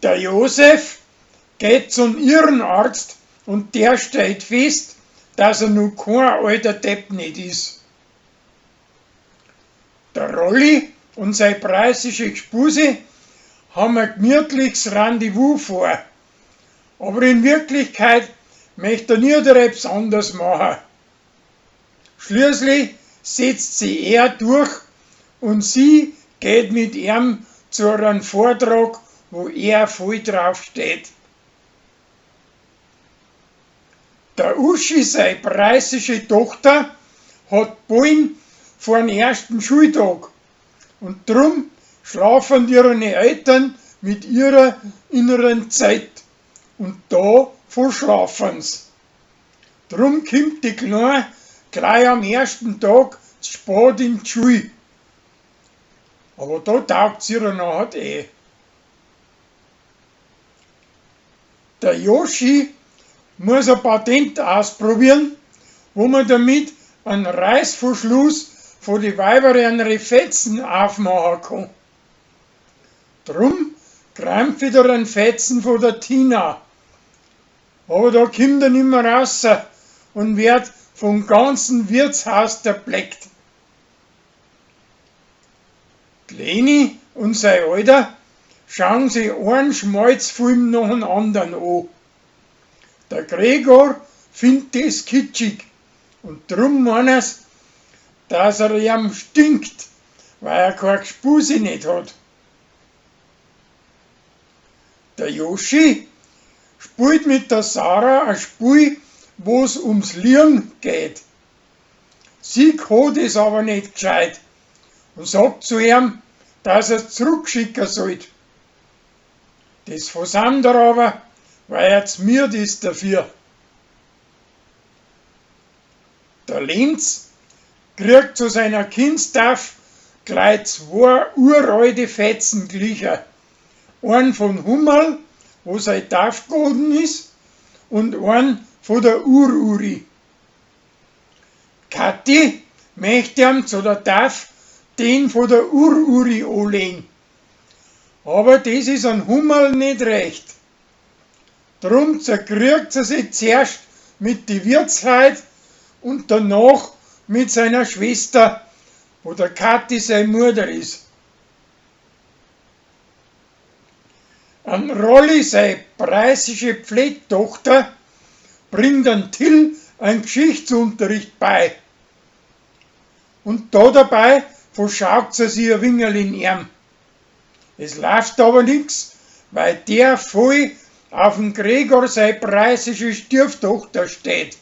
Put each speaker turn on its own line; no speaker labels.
Der Josef geht zum Irrenarzt und der stellt fest, dass er noch kein alter Depp nicht ist. Der Rolli und seine preisische Gespuse haben ein gemütliches Rendezvous vor. Aber in Wirklichkeit möchte er nie etwas anderes machen. Schließlich setzt sie er durch und sie geht mit ihm zu einem Vortrag, wo er voll drauf steht. Der Uschi, seine preisische Tochter, hat Bullen vor dem ersten Schultag und drum schlafen ihre Eltern mit ihrer inneren Zeit und da verschlafen sie. Drum kommt die Kleine gleich am ersten Tag zu spät in die Schule. Aber da taugt sie ihr nachher eh. Der Joschi muss ein Patent ausprobieren, wo man damit einen Reißverschluss von den weiberen Fetzen aufmachen kann. Drum kramt wieder ein Fetzen von der Tina. Aber da kommt er nicht mehr raus und wird vom ganzen Wirtshaus erbleckt. Die Leni und sein Alter schauen sich einen Schmalzfilm nach dem anderen an. Der Gregor findet das kitschig und drum meint sie, dass er ihm stinkt, weil er keine Gespuse nicht hat. Der Joschi spielt mit der Sarah ein Spiel, wo es ums Lieren geht. Sie kann das aber nicht gescheit und sagt zu ihm, dass er es zurückschicken soll. Das versandt er aber, weil er zu müde ist dafür. Der Lenz kriegt zu seiner Kindstaff gleich 2 uralte Fetzen gleicher. Einen von Hummel, wo sein Taufboden ist, und einen von der Ururi. Kathi möchte ihm zu der Tauf den von der Ururi anlegen. Aber das ist an Hummel nicht recht. Drum zerkriegt sie sich zuerst mit die Wirtsleut und danach mit seiner Schwester, wo der Kathi seine Mutter ist. An Rolli, seine preisische Pflegtochter, bringt an Till einen Geschichtsunterricht bei. Und da dabei verschaukt sie sich ein Wingerl in ihm. Es läuft aber nix, weil der voll auf den Gregor, seine preisische Stieftochter, steht.